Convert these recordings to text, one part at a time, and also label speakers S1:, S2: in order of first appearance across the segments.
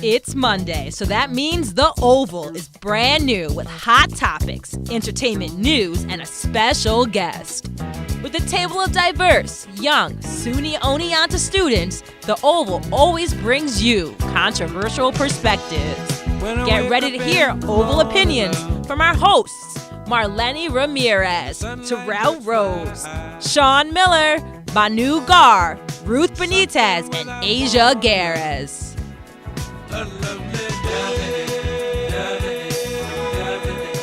S1: It's Monday, so that means The Oval is brand new with hot topics, entertainment news, and a special guest. With a table of diverse, young, SUNY Oneonta students, The Oval always brings you controversial perspectives. Get ready to hear Oval opinions from our hosts, Marlene Ramirez, Terrell Rose, Sean Miller, Manu Gar, Ruth Benitez, and Asia Gares.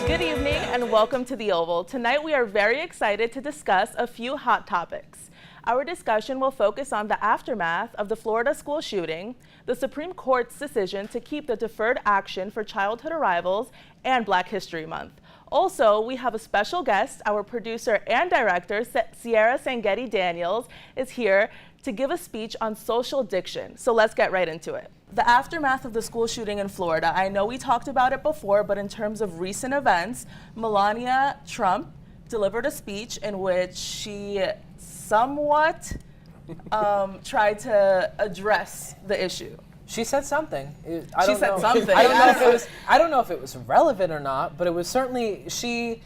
S2: Good evening and welcome to The Oval. Tonight we are very excited to discuss a few hot topics. Our discussion will focus on the aftermath of the Florida school shooting, the Supreme Court's decision to keep the deferred action for childhood arrivals, and Black History Month. Also, we have a special guest. Our producer and director, Sierra Sangetti-Daniels, is here to give a speech on social diction. So let's get right into it. The aftermath of the school shooting in Florida. I know we talked about it before, but in terms of recent events, Melania Trump delivered a speech in which she somewhat tried to address the issue.
S3: She said something.
S2: I don't
S3: know if it was relevant or not, but it was certainly she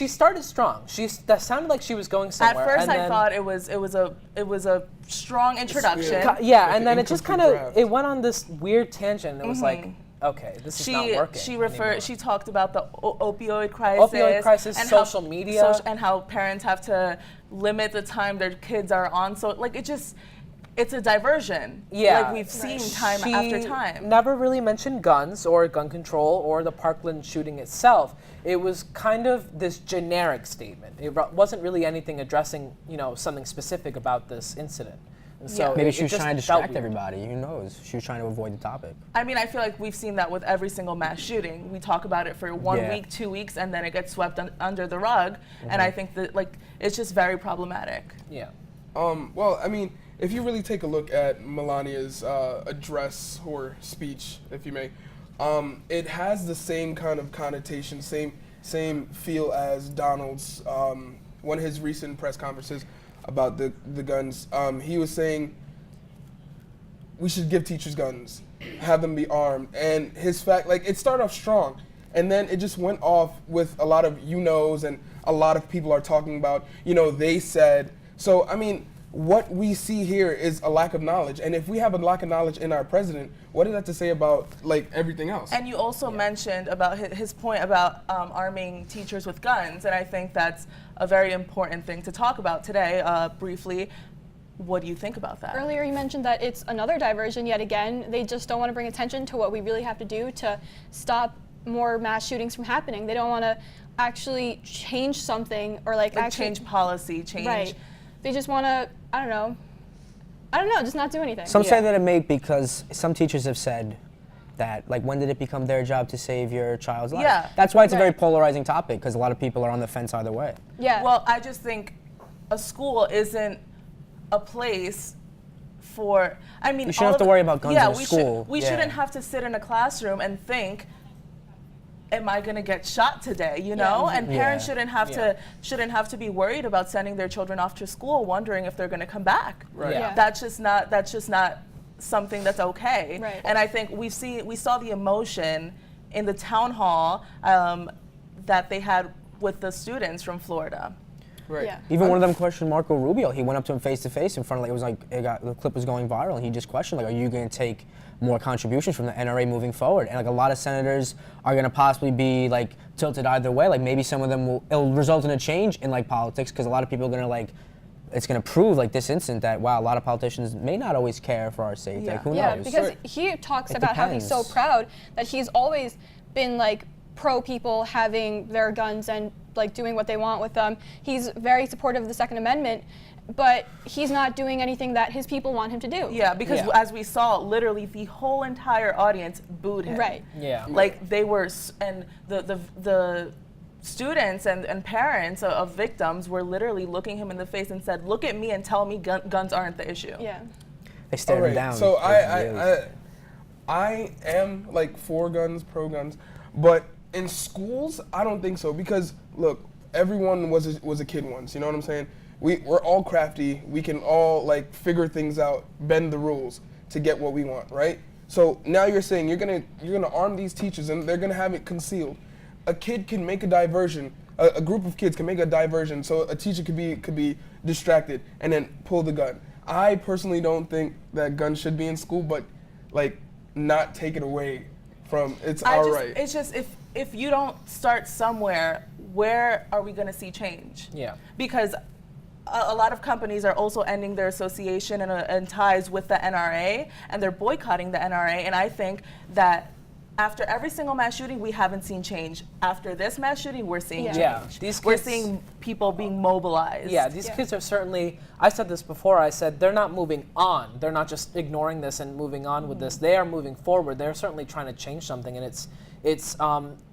S3: started strong. That sounded like she was going somewhere.
S2: At first, I thought it was a strong introduction.
S3: Yeah, and then it just kind of went on this weird tangent. It was like, okay, this is not working.
S2: She talked about the opioid crisis,
S3: and social media,
S2: and how parents have to limit the time their kids are on. So it's a diversion.
S3: Yeah.
S2: Like we've seen time after time.
S3: Never really mentioned guns or gun control or the Parkland shooting itself. It was kind of this generic statement. It wasn't really anything addressing, something specific about this incident. And so
S4: maybe she was trying to distract everybody. Who knows? She was trying to avoid the topic.
S2: I mean, I feel like we've seen that with every single mass shooting. We talk about it for 1 week, 2 weeks, and then it gets swept under the rug. Mm-hmm. And I think that it's just very problematic.
S3: Yeah.
S5: Well, I mean, if you really take a look at Melania's address or speech, if you may, it has the same kind of connotation, same feel as Donald's one of his recent press conferences about the guns. He was saying we should give teachers guns, have them be armed, and his fact, it started off strong, and then it just went off with a lot of you-knows, and a lot of people are talking about, they said. So, I mean, what we see here is a lack of knowledge, and if we have a lack of knowledge in our president, what is that to say about everything else?
S2: And you also mentioned about his point about arming teachers with guns, and I think that's a very important thing to talk about today. Briefly, what do you think about that?
S6: Earlier you mentioned that it's another diversion yet again. They just don't want to bring attention to what we really have to do to stop more mass shootings from happening. They don't want to actually change something or actually
S2: change policy,
S6: Right. They just want to, I don't know, just not do anything.
S4: Some say that it may because some teachers have said that, when did it become their job to save your child's life?
S2: Yeah.
S4: That's why it's a very polarizing topic, because a lot of people are on the fence either way.
S6: Yeah.
S2: Well, I just think a school isn't a place for, I mean,
S4: you shouldn't have to worry about guns in a school.
S2: We shouldn't have to sit in a classroom and think, am I going to get shot today? And parents shouldn't have to be worried about sending their children off to school, wondering if they're going to come back.
S5: Right.
S6: Yeah.
S2: That's just not something that's okay.
S6: Right.
S2: And I think we saw the emotion in the town hall that they had with the students from Florida.
S5: Right.
S6: Yeah.
S4: Even one of them questioned Marco Rubio. He went up to him face to face in front of the clip was going viral, and he just questioned are you going to take more contributions from the NRA moving forward? And a lot of senators are going to possibly be tilted either way. Maybe some of them it'll result in a change in politics, because a lot of people are going to it's going to prove this instant that wow, a lot of politicians may not always care for our safety.
S2: Yeah.
S4: Who knows?
S6: Yeah, because he talks about how he's so proud that he's always been pro people having their guns and doing what they want with them. He's very supportive of the Second Amendment, but he's not doing anything that his people want him to do.
S2: Yeah, because as we saw, literally the whole entire audience booed him.
S6: Right.
S3: Yeah.
S2: They were, and the students and parents of victims were literally looking him in the face and said, "Look at me and tell me guns aren't the issue."
S6: Yeah.
S4: They stared him down.
S5: So I am for guns, pro guns, but in schools, I don't think so, because look, everyone was a kid once. You know what I'm saying? We're all crafty. We can all figure things out, bend the rules to get what we want, right? So now you're saying you're gonna arm these teachers and they're gonna have it concealed. A kid can make a diversion. A group of kids can make a diversion, so a teacher could be distracted and then pull the gun. I personally don't think that guns should be in school, but like not take it away from right.
S2: It's just if you don't start somewhere, where are we going to see change?
S3: Yeah.
S2: Because a lot of companies are also ending their association and ties with the NRA, and they're boycotting the NRA. And I think that after every single mass shooting, we haven't seen change. After this mass shooting, we're seeing change.
S3: Yeah,
S2: we're seeing people being mobilized.
S3: Yeah, these kids are certainly, I said this before, I said they're not moving on. They're not just ignoring this and moving on with this. They are moving forward. They're certainly trying to change something, and it's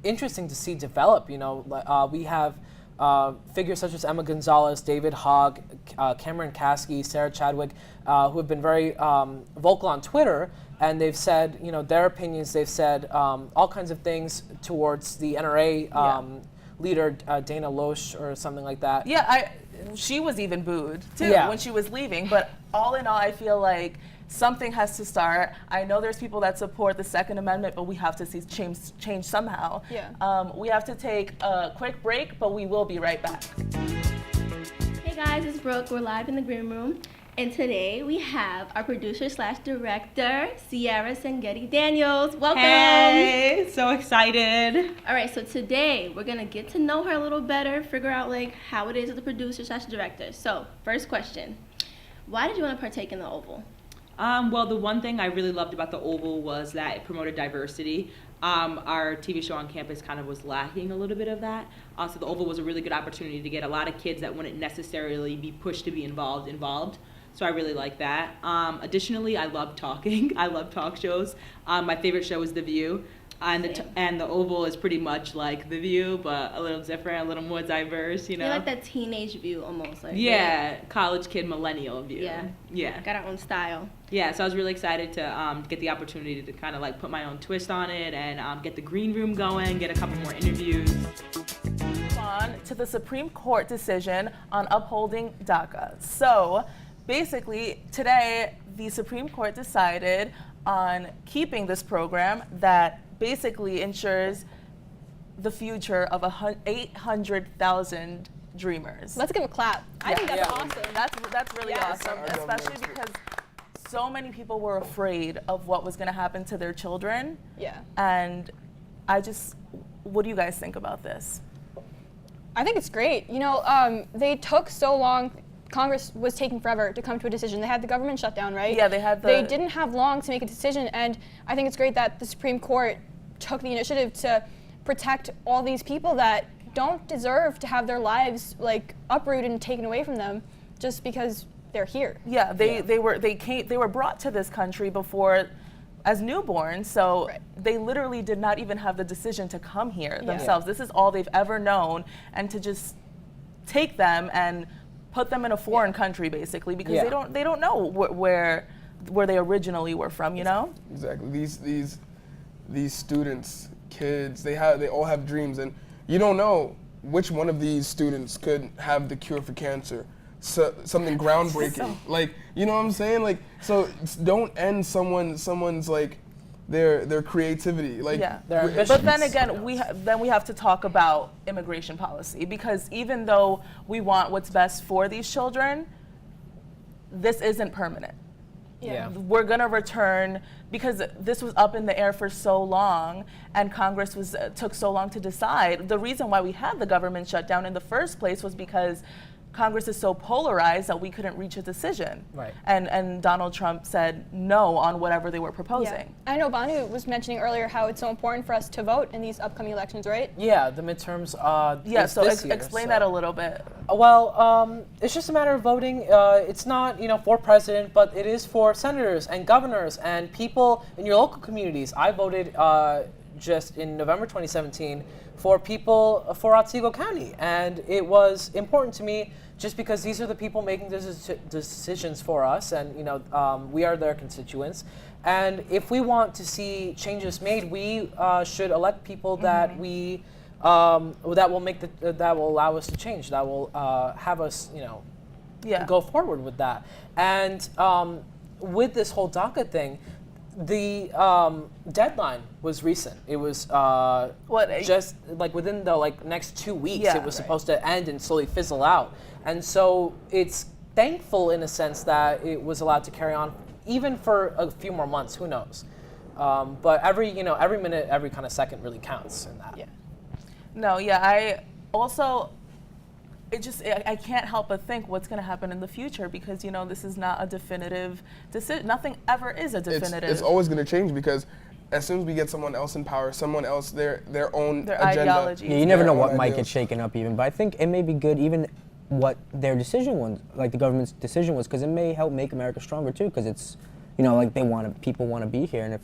S3: interesting to see develop. You know, we have figures such as Emma Gonzalez, David Hogg, Cameron Kasky, Sarah Chadwick, who have been very vocal on Twitter, and they've said, you know, their opinions. They've said all kinds of things towards the NRA leader, Dana Loesch, or something like that.
S2: Yeah, she was even booed too when she was leaving. But all in all, I feel like something has to start. I know there's people that support the Second Amendment, but we have to see change somehow.
S6: Yeah.
S2: We have to take a quick break, but we will be right back.
S7: Hey guys, it's Brooke. We're live in the green room. And today we have our producer/director, Sierra Sangetti-Daniels. Welcome.
S8: Hey, so excited.
S7: All right, so today we're gonna get to know her a little better, figure out like how it is as a producer/director. So first question, why did you want to partake in the Oval?
S8: Well, the one thing I really loved about the Oval was that it promoted diversity. Our TV show on campus kind of was lacking a little bit of that. So the Oval was a really good opportunity to get a lot of kids that wouldn't necessarily be pushed to be involved. So I really like that. Additionally, I love talking. I love talk shows. My favorite show is The View. And the Oval is pretty much like The View, but a little different, a little more diverse, you know?
S7: You like that teenage view almost. Like
S8: college kid millennial view.
S7: Yeah. Got our own style.
S8: Yeah, so I was really excited to get the opportunity to kind of like put my own twist on it and get the green room going, get a couple more interviews.
S2: On to the Supreme Court decision on upholding DACA. So basically, today, the Supreme Court decided on keeping this program that basically ensures the future of 800,000 dreamers.
S6: Let's give a clap. I think that's awesome.
S2: That's really awesome, especially because so many people were afraid of what was going to happen to their children.
S6: Yeah.
S2: And what do you guys think about this?
S6: I think it's great. You know, they took so long. Congress was taking forever to come to a decision. They had the government shutdown, right?
S2: Yeah, they
S6: didn't have long to make a decision, and I think it's great that the Supreme Court took the initiative to protect all these people that don't deserve to have their lives like uprooted and taken away from them just because they're here.
S2: Yeah, they were brought to this country before as newborns, so they literally did not even have the decision to come here themselves. This is all they've ever known, and to just take them and put them in a foreign country, basically, because they don't know where they originally were from, you know?
S5: Exactly. These students, kids, they all have dreams, and you don't know which one of these students could have the cure for cancer, something groundbreaking. Like, you know what I'm saying? Like, so don't end someone's like their creativity, like
S2: their ambitions. But then again, we have to talk about immigration policy, because even though we want what's best for these children, this isn't permanent. We're gonna return, because this was up in the air for so long, and Congress took so long to decide. The reason why we had the government shut down in the first place was because Congress is so polarized that we couldn't reach a decision.
S3: Right.
S2: And Donald Trump said no on whatever they were proposing.
S6: Yeah. I know Banu was mentioning earlier how it's so important for us to vote in these upcoming elections, right?
S3: Yeah, the midterms.
S2: So explain that a little bit.
S3: Well, it's just a matter of voting. It's not, for president, but it is for senators and governors and people in your local communities. I voted just in November 2017 for people for Otsego County, and it was important to me just because these are the people making decisions for us, and we are their constituents. And if we want to see changes made, we should elect people that we that will allow us to change, that will have us go forward with that. And with this whole DACA thing, The deadline was recent. It was just like within the next 2 weeks.
S2: Yeah,
S3: it was supposed to end and slowly fizzle out. And so it's thankful in a sense that it was allowed to carry on even for a few more months. Who knows? But every minute, every kind of second really counts in that.
S2: Yeah. No, yeah. I also. I can't help but think what's going to happen in the future because, this is not a definitive decision. Nothing ever is a definitive.
S5: It's always going to change because as soon as we get someone else in power, someone else, their own agenda.
S2: Ideology.
S4: Yeah, you never know what might get shaken up even, but I think it may be good even what their decision was, like the government's decision was, because it may help make America stronger too, because it's, people want to be here,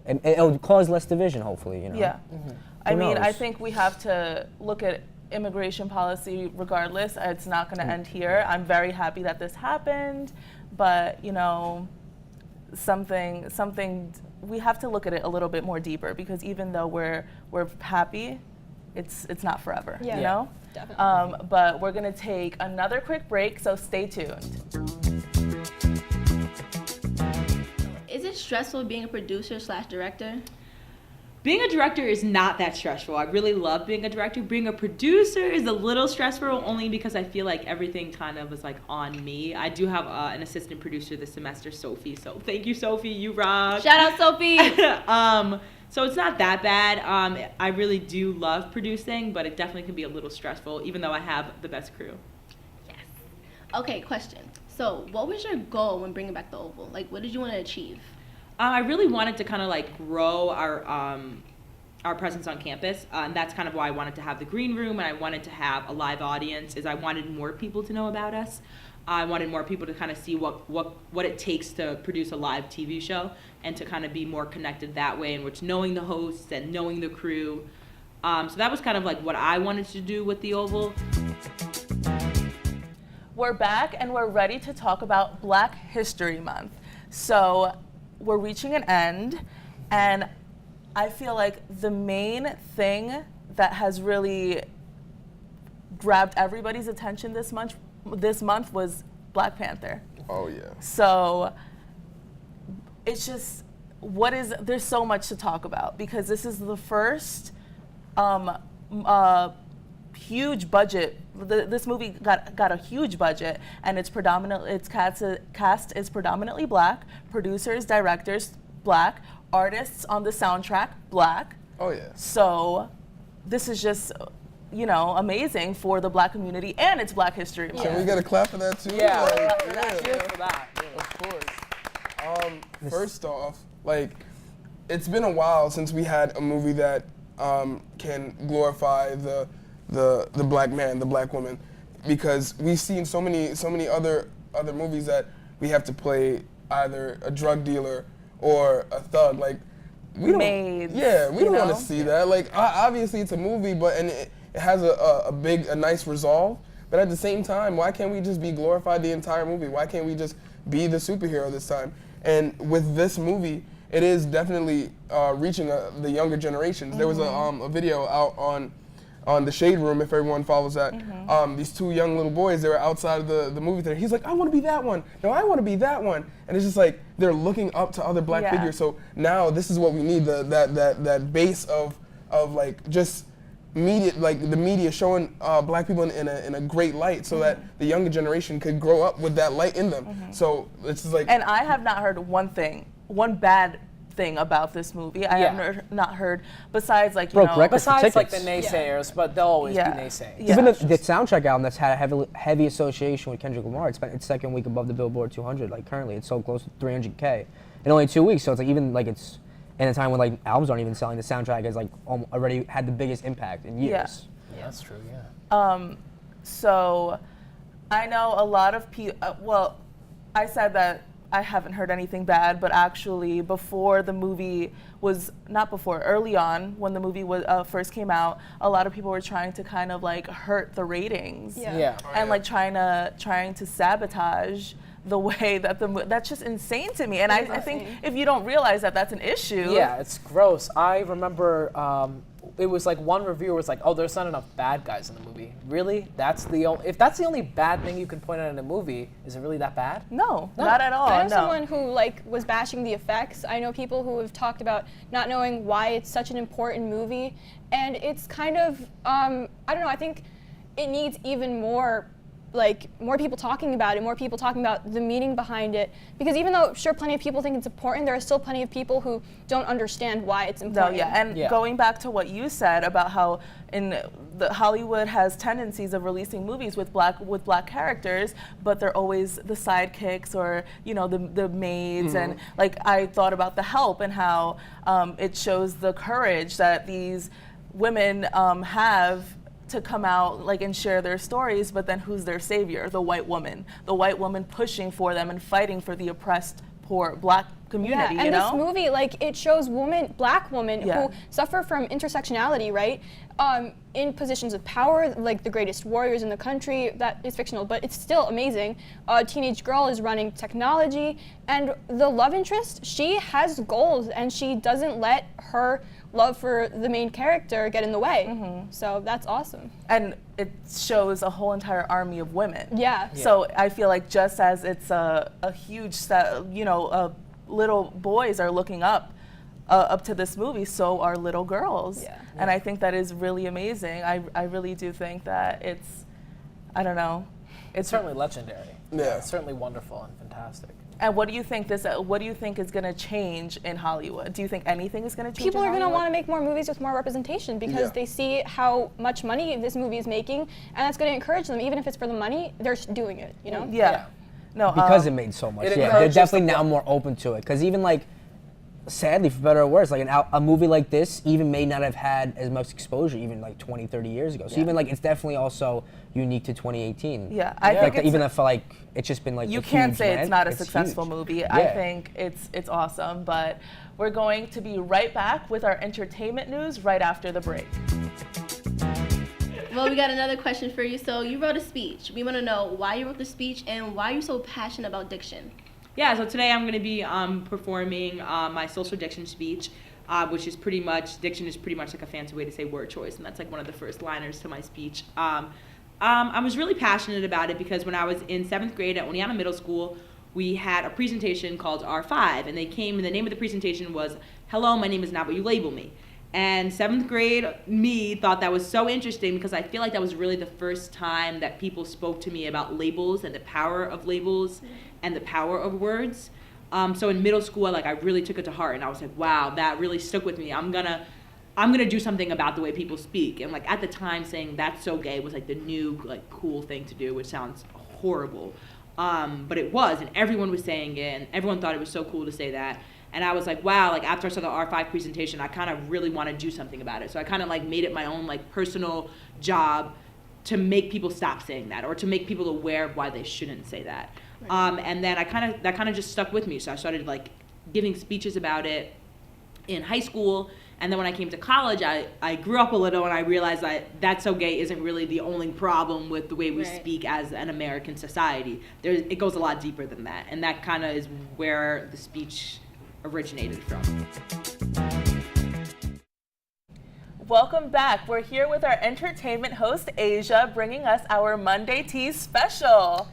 S4: and it'll cause less division, hopefully,
S2: Yeah.
S4: Mm-hmm.
S2: I mean, I think we have to look at immigration policy regardless. It's not going to end here. I'm very happy that this happened, but something we have to look at it a little bit more deeper because even though we're happy, it's not forever.
S6: Yeah. Definitely.
S2: But we're going to take another quick break, so stay tuned.
S7: Is it stressful being a producer/director?
S8: Being a director is not that stressful. I really love being a director. Being a producer is a little stressful only because I feel like everything kind of is on me. I do have an assistant producer this semester, Sophie. So thank you, Sophie. You rock.
S7: Shout out, Sophie.
S8: So it's not that bad. I really do love producing, but it definitely can be a little stressful, even though I have the best crew.
S7: Yes. Okay, question. So what was your goal when bringing back the Oval? What did you want to achieve?
S8: I really wanted to kind of grow our presence on campus, and that's kind of why I wanted to have the green room and I wanted to have a live audience. Is I wanted more people to know about us. I wanted more people to kind of see what it takes to produce a live TV show and to kind of be more connected that way, in which knowing the hosts and knowing the crew. So that was kind of what I wanted to do with the Oval.
S2: We're back and we're ready to talk about Black History Month. So we're reaching an end, and I feel like the main thing that has really grabbed everybody's attention this month was Black Panther.
S5: Oh yeah.
S2: So it's just there's so much to talk about because this is the first huge budget. This movie got a huge budget, and its cast is predominantly Black. Producers, directors, Black. Artists on the soundtrack, Black.
S5: Oh yeah.
S2: So this is just amazing for the Black community, and it's Black History Month.
S5: So we got to clap for that too.
S3: Yeah, cheers for that.
S5: Of course. First off, it's been a while since we had a movie that can glorify the Black man, the Black woman, because we've seen so many other movies that we have to play either a drug dealer or a thug. We don't want to see that. Obviously it's a movie, but it has a nice resolve. But at the same time, why can't we just be glorified the entire movie? Why can't we just be the superhero this time? And with this movie, it is definitely reaching the younger generations. Mm-hmm. There was a video out on the Shade Room, if everyone follows that. Mm-hmm. These two young little boys, they were outside of the movie theater. He's like, I want to be that one. No, I want to be that one. And it's just they're looking up to other Black figures. So now this is what we need, that base of just media, the media showing Black people in a great light, so that the younger generation could grow up with that light in them. Mm-hmm. So it's just
S2: And I have not heard one bad thing about this movie. I have not heard besides
S3: besides the naysayers, but they'll always be naysayers.
S4: Even the soundtrack album that's had a heavy association with Kendrick Lamar, it's spent its second week above the Billboard 200. Currently, it's sold close to 300K in only 2 weeks. So it's it's in a time when albums aren't even selling. The soundtrack has already had the biggest impact in years.
S3: Yeah, that's true. Yeah.
S2: So I know a lot of people. I said that I haven't heard anything bad, but actually before the movie early on, when the movie first came out, a lot of people were trying to kind of hurt the ratings.
S3: Yeah.
S2: And trying to sabotage the way that that's just insane to me. And I think if you don't realize that that's an issue.
S3: Yeah, it's gross. I remember it was like one reviewer was like, oh, there's not enough bad guys in the movie. Really? If that's the only bad thing you can point out in a movie, is it really that bad?
S2: No, not at all.
S6: I know someone who like was bashing the effects. I know people who have talked about not knowing why it's such an important movie, and it's kind of I don't know. I think it needs even more people talking about it, more people talking about the meaning behind it. Because even though, sure, plenty of people think it's important, there are still plenty of people who don't understand why it's important.
S2: No, and going back to what you said about how Hollywood has tendencies of releasing movies with black characters, but they're always the sidekicks or the maids, and like I thought about The Help and how it shows the courage that these women have to come out and share their stories, but then who's their savior? The white woman pushing for them and fighting for the oppressed, poor black community.
S6: Yeah, and this movie, it shows black women who suffer from intersectionality, right? In positions of power, like the greatest warriors in the country. That is fictional, but it's still amazing. A teenage girl is running technology, and the love interest, she has goals, and she doesn't let her love for the main character get in the way. So that's awesome.
S2: And it shows a whole entire army of women.
S6: Yeah.
S2: So I feel like just as it's a huge set, little boys are looking up to this movie, so are little girls.
S6: Yeah.
S2: And I think that is really amazing. I really do think that it's, I don't know.
S3: It's certainly legendary.
S5: Yeah.
S3: It's certainly wonderful and fantastic.
S2: And what do you think is going to change in Hollywood? Do you think anything is going to change?
S6: People
S2: in
S6: are going to
S2: Hollywood?
S6: want to make more movies with more representation because they see how much money this movie is making, and that's going to encourage them. Even if it's for the money, they're doing it.
S2: Yeah. No.
S4: Because it made so much. Yeah, they're definitely now more open to it. Because even sadly, for better or worse, a movie like this even may not have had as much exposure even 20, 30 years ago. So even it's definitely also unique to 2018.
S2: Yeah, I think
S6: even
S2: if
S4: it's just been
S2: you can't say it's not a successful
S4: huge.
S2: movie.
S4: Yeah.
S2: I think it's awesome, but we're going to be right back with our entertainment news right after the break.
S7: Well, we got another question for you. So you wrote a speech. We want to know why you wrote the speech and why you're so passionate about diction.
S8: Yeah, so today I'm going to be performing my Social Diction speech, which is diction is pretty much like a fancy way to say word choice, and that's one of the first liners to my speech. I was really passionate about it because when I was in 7th grade at Oneonta Middle School, we had a presentation called R5, and they came, and the name of the presentation was, "Hello, my name is not what you label me." And 7th grade me thought that was so interesting because I feel like that was really the first time that people spoke to me about labels and the power of labels and the power of words. So in middle school, I really took it to heart, and I was like, wow, that really stuck with me. I'm gonna do something about the way people speak. And at the time, saying "that's so gay" was the new cool thing to do, which sounds horrible, but it was, and everyone was saying it, and everyone thought it was so cool to say that. And I was like, wow, after I saw the R5 presentation, I kind of really want to do something about it. So I kind of made it my own personal job to make people stop saying that, or to make people aware of why they shouldn't say that. Right. And then that kind of just stuck with me. So I started giving speeches about it in high school. And then when I came to college, I grew up a little, and I realized that "that's so gay" isn't really the only problem with the way we speak as an American society. It goes a lot deeper than that. And that kind of is where the speech originated from.
S2: Welcome back. We're here with our entertainment host, Asia, bringing us our Monday Tea special.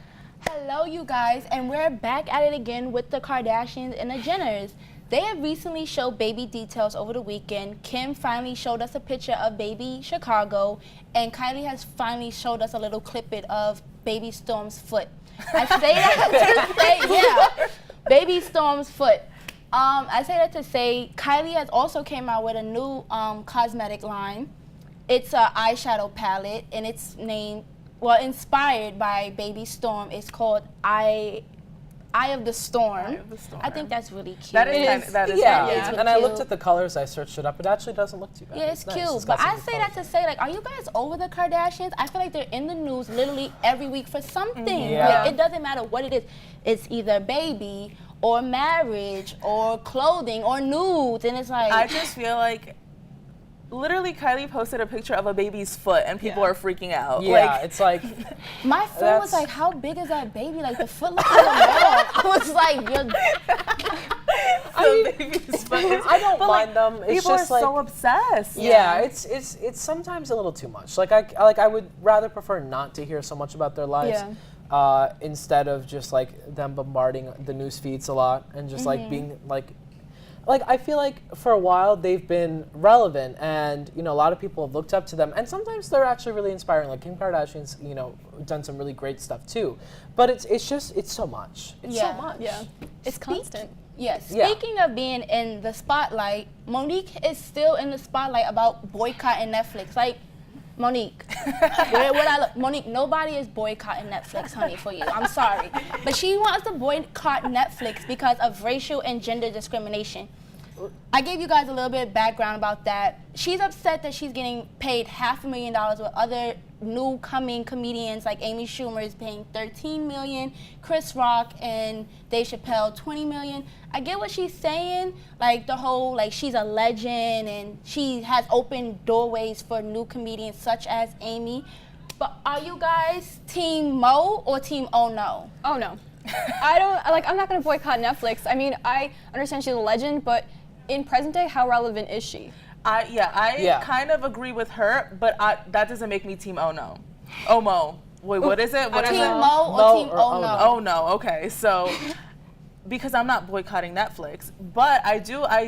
S9: Hello, you guys, and we're back at it again with the Kardashians and the Jenners. They have recently showed baby details over the weekend. Kim finally showed us a picture of baby Chicago, and Kylie has finally showed us a little clip of baby Storm's foot. I say that to say, baby Storm's foot. I say that to say Kylie has also came out with a new cosmetic line. It's an eyeshadow palette, and it's inspired by Baby Storm. It's called Eye of the Storm.
S2: Eye of the Storm.
S9: I think that's really cute.
S2: That is
S3: yeah.
S2: cute.
S3: And I looked at the colors, I searched it up. It actually doesn't look too bad.
S9: Yeah, it's
S3: nice.
S9: cute.
S3: It's
S9: But
S3: got
S9: I
S3: some
S9: say that to say, are you guys over the Kardashians? I feel like they're in the news literally every week for something.
S3: Yeah.
S9: It doesn't matter what it is. It's either baby or marriage or clothing or nudes, and it's
S2: I just feel literally Kylie posted a picture of a baby's foot, and people are freaking out.
S3: Yeah, it's
S9: my friend was like, how big is that baby? The foot looks like a wall. I was like,
S2: the baby's foot
S3: I don't mind them. It's
S2: People
S3: just
S2: are
S3: like,
S2: so obsessed.
S3: yeah, it's sometimes a little too much. Like I would rather prefer not to hear so much about their lives. Instead of just like them bombarding the news feeds a lot and just like being like I feel like for a while they've been relevant, and a lot of people have looked up to them, and sometimes they're actually really inspiring. Like Kim Kardashian's done some really great stuff too, but it's so much. It's so much.
S6: Yeah, it's constant.
S9: Yes. Speaking of being in the spotlight, Monique is still in the spotlight about boycotting Netflix. Like, Monique, Monique, nobody is boycotting Netflix, honey, for you. I'm sorry. But she wants to boycott Netflix because of racial and gender discrimination. I gave you guys a little bit of background about that. She's upset that she's getting paid $500,000 with other new coming comedians like Amy Schumer is paying $13 million, Chris Rock and Dave Chappelle $20 million. I get what she's saying, like the whole she's a legend and she has opened doorways for new comedians such as Amy. But are you guys Team Mo or Team Oh No?
S6: Oh no. I'm not gonna boycott Netflix. I mean, I understand she's a legend, but in present day, how relevant is she?
S2: I kind of agree with her, but that doesn't make me Team Oh No. Oh Mo. Wait, what is it?
S9: Team Mo or Team Oh No?
S2: Oh No. Okay, so because I'm not boycotting Netflix, but I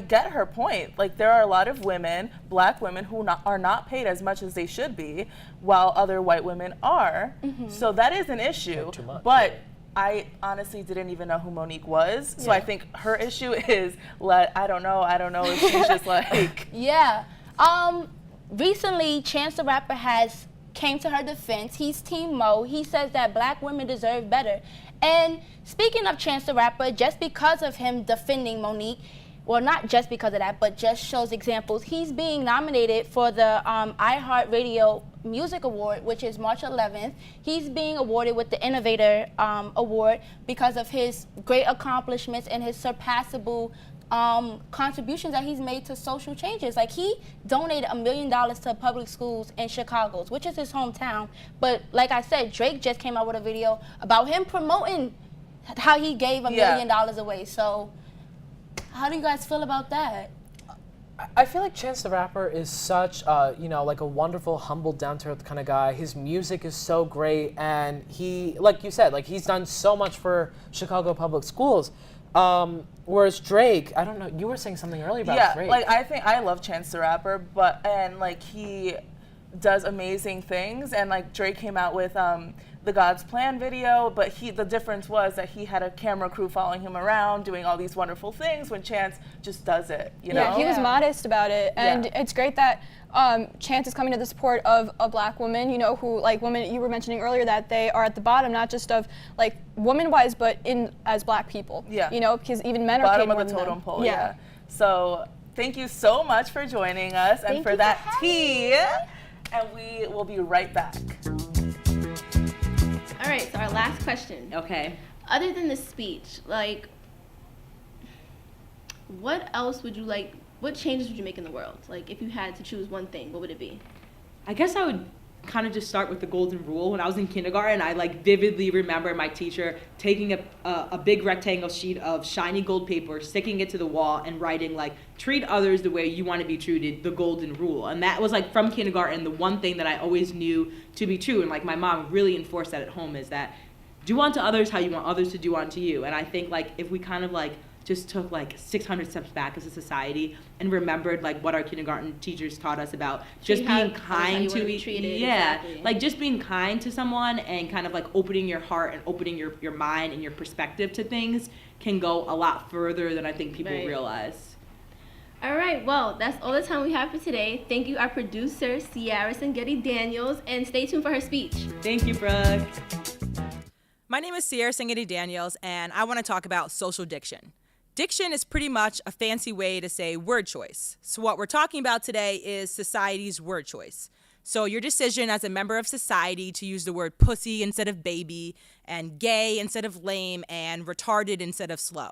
S2: get her point. Like there are a lot of women, black women, who are not paid as much as they should be, while other white women are. So that is an issue.
S3: Too much,
S2: but I honestly didn't even know who Monique was, so I think her issue is I don't know if she's just like
S9: recently Chance the Rapper has came to her defense. He's Team Mo. He says that black women deserve better. And speaking of Chance the Rapper, just because of him defending Monique, well, not just because of that, but just shows examples, he's being nominated for the iHeartRadio Music Award, which is March 11th. He's being awarded with the Innovator Award because of his great accomplishments and his surpassable contributions that he's made to social changes. Like he donated $1 million to public schools in Chicago, which is his hometown. But like I said, Drake just came out with a video about him promoting how he gave $1 million away. So how do you guys feel about that?
S3: I feel like Chance the Rapper is such, like a wonderful, humble, down-to-earth kind of guy. His music is so great, and he, like you said, like he's done so much for Chicago public schools. Whereas Drake, I don't know, you were saying something earlier about Drake.
S2: Like I love Chance the Rapper, and he does amazing things, and like Drake came out with the God's Plan video, but the difference was that he had a camera crew following him around doing all these wonderful things when Chance just does it, you know?
S6: Yeah, he was modest about it, and it's great that Chance is coming to the support of a black woman, who, like women you were mentioning earlier, that they are at the bottom, not just of like woman-wise, but as black people. Yeah. Because even men are paid more than them.
S2: Bottom of the totem pole, yeah. So thank you so much for joining us and for that tea, and we will be right back.
S7: All right, so our last question.
S8: Okay.
S7: Other than the speech, what else would you like, what changes would you make in the world? Like, if you had to choose one thing, what would it be?
S8: I guess I would kind of just start with the golden rule. When I was in kindergarten, I vividly remember my teacher taking a big rectangle sheet of shiny gold paper, sticking it to the wall, and writing treat others the way you want to be treated, the golden rule. And that was from kindergarten, the one thing that I always knew to be true. And my mom really enforced that at home, is that do unto others how you want others to do unto you. And I think if we kind of just took 600 steps back as a society and remembered what our kindergarten teachers taught us about just being kind to each other. Just being kind to someone and kind of opening your heart and opening your mind and your perspective to things can go a lot further than I think people realize.
S7: All right, well, that's all the time we have for today. Thank you, our producer, Ciara Sangetti-Daniels, and stay tuned for her speech.
S8: Thank you, Brooke.
S1: My name is Ciara Sangetti-Daniels, and I want to talk about social diction. Diction is pretty much a fancy way to say word choice. So what we're talking about today is society's word choice. So your decision as a member of society to use the word pussy instead of baby, and gay instead of lame, and retarded instead of slow.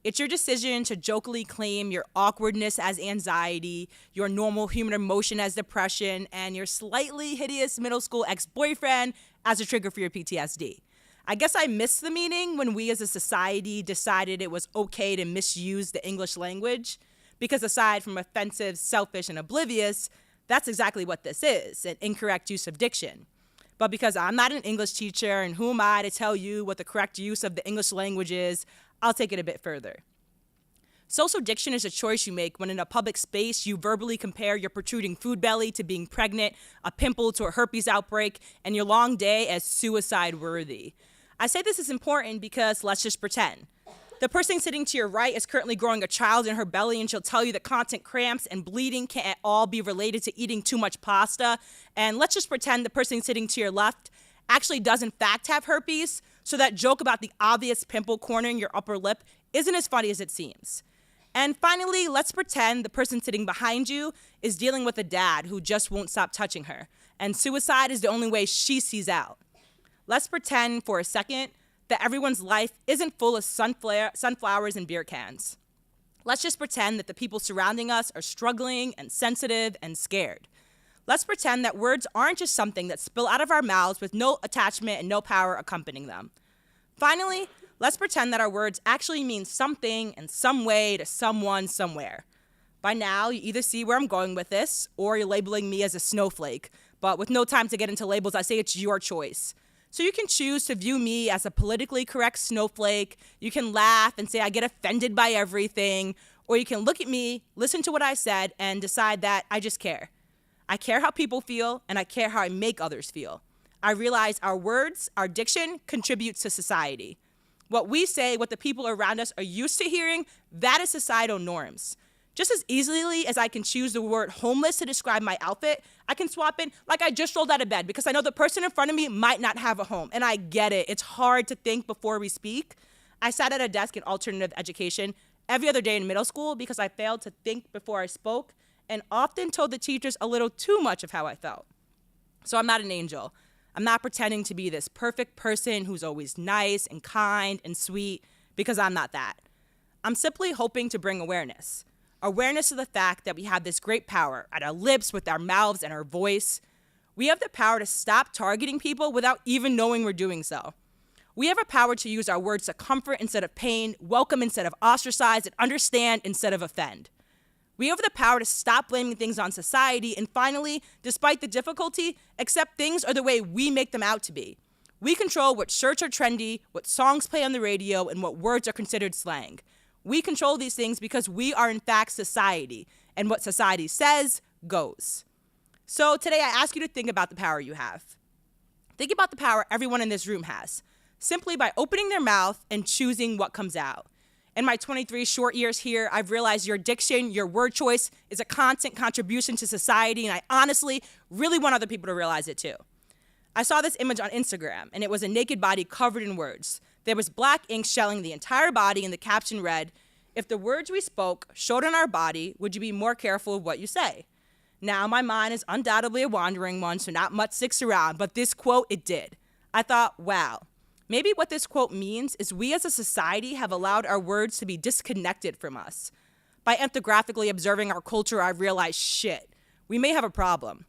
S1: It's your decision to jokingly claim your awkwardness as anxiety, your normal human emotion as depression, and your slightly hideous middle school ex-boyfriend as a trigger for your PTSD. I guess I missed the meaning when we as a society decided it was okay to misuse the English language. Because aside from offensive, selfish, and oblivious, that's exactly what this is, an incorrect use of diction. But because I'm not an English teacher, and who am I to tell you what the correct use of the English language is, I'll take it a bit further. Social diction is a choice you make when in a public space you verbally compare your protruding food belly to being pregnant, a pimple to a herpes outbreak, and your long day as suicide-worthy. I say this is important because let's just pretend. The person sitting to your right is currently growing a child in her belly, and she'll tell you that constant cramps and bleeding can't at all be related to eating too much pasta. And let's just pretend the person sitting to your left actually does in fact have herpes, so that joke about the obvious pimple cornering your upper lip isn't as funny as it seems. And finally, let's pretend the person sitting behind you is dealing with a dad who just won't stop touching her, and suicide is the only way she sees out. Let's pretend for a second that everyone's life isn't full of sunflowers and beer cans. Let's just pretend that the people surrounding us are struggling and sensitive and scared. Let's pretend that words aren't just something that spill out of our mouths with no attachment and no power accompanying them. Finally, let's pretend that our words actually mean something in some way to someone somewhere. By now, you either see where I'm going with this, or you're labeling me as a snowflake. But with no time to get into labels, I say it's your choice. So you can choose to view me as a politically correct snowflake. You can laugh and say I get offended by everything. Or you can look at me, listen to what I said, and decide that I just care. I care how people feel, and I care how I make others feel. I realize our words, our diction, contributes to society. What we say, what the people around us are used to hearing, that is societal norms. Just as easily as I can choose the word homeless to describe my outfit, I can swap in like I just rolled out of bed because I know the person in front of me might not have a home. And I get it. It's hard to think before we speak. I sat at a desk in alternative education every other day in middle school because I failed to think before I spoke and often told the teachers a little too much of how I felt. So I'm not an angel. I'm not pretending to be this perfect person who's always nice and kind and sweet, because I'm not that. I'm simply hoping to bring awareness. Awareness of the fact that we have this great power at our lips, with our mouths, and our voice. We have the power to stop targeting people without even knowing we're doing so. We have a power to use our words to comfort instead of pain, welcome instead of ostracize, and understand instead of offend. We have the power to stop blaming things on society, and finally, despite the difficulty, accept things are the way we make them out to be. We control what shirts are trendy, what songs play on the radio, and what words are considered slang. We control these things because we are in fact society, and what society says goes. So today I ask you to think about the power you have. Think about the power everyone in this room has, simply by opening their mouth and choosing what comes out. In my 23 short years here, I've realized your diction, your word choice is a constant contribution to society, and I honestly really want other people to realize it too. I saw this image on Instagram, and it was a naked body covered in words. There was black ink shelling the entire body, and the caption read, "If the words we spoke showed on our body, would you be more careful of what you say?" Now, my mind is undoubtedly a wandering one, so not much sticks around, but this quote, it did. I thought, wow. Maybe what this quote means is we as a society have allowed our words to be disconnected from us. By ethnographically observing our culture, I've realized, shit, we may have a problem.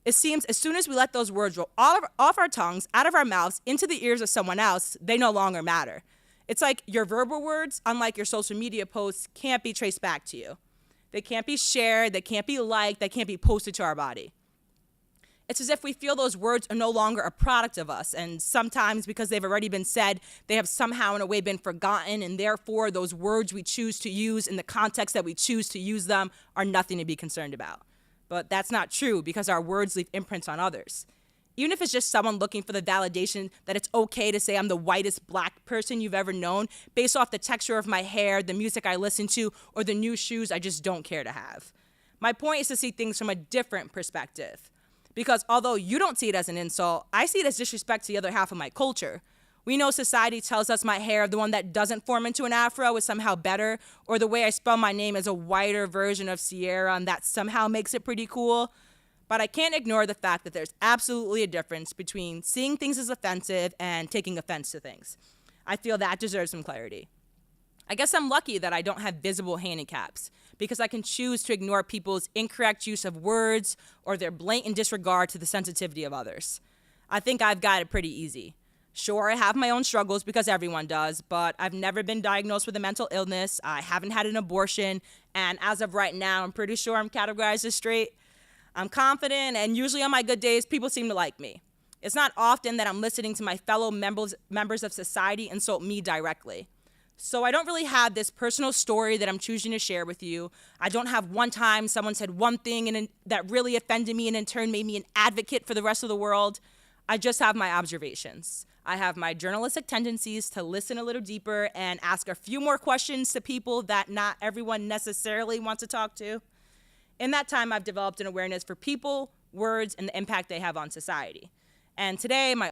S1: It seems as soon as we let those words roll off our tongues, out of our mouths, into the ears of someone else, they no longer matter. It's like your verbal words, unlike your social media posts, can't be traced back to you. They can't be shared, they can't be liked, they can't be posted to our body. It's as if we feel those words are no longer a product of us, and sometimes because they've already been said, they have somehow in a way been forgotten, and therefore those words we choose to use in the context that we choose to use them are nothing to be concerned about. But that's not true, because our words leave imprints on others. Even if it's just someone looking for the validation that it's okay to say I'm the whitest black person you've ever known based off the texture of my hair, the music I listen to, or the new shoes I just don't care to have. My point is to see things from a different perspective. Because although you don't see it as an insult, I see it as disrespect to the other half of my culture. We know society tells us my hair, the one that doesn't form into an afro, is somehow better, or the way I spell my name is a whiter version of Sierra, and that somehow makes it pretty cool. But I can't ignore the fact that there's absolutely a difference between seeing things as offensive and taking offense to things. I feel that deserves some clarity. I guess I'm lucky that I don't have visible handicaps, because I can choose to ignore people's incorrect use of words or their blatant disregard to the sensitivity of others. I think I've got it pretty easy.
S10: Sure, I have my own struggles because everyone does, but I've never been diagnosed with a mental illness. I haven't had an abortion, and as of right now, I'm pretty sure I'm categorized as straight. I'm confident, and usually on my good days, people seem to like me. It's not often that I'm listening to my fellow members of society insult me directly. So I don't really have this personal story that I'm choosing to share with you. I don't have one time someone said one thing that really offended me and in turn made me an advocate for the rest of the world. I just have my observations. I have my journalistic tendencies to listen a little deeper and ask a few more questions to people that not everyone necessarily wants to talk to. In that time, I've developed an awareness for people, words, and the impact they have on society. And today, my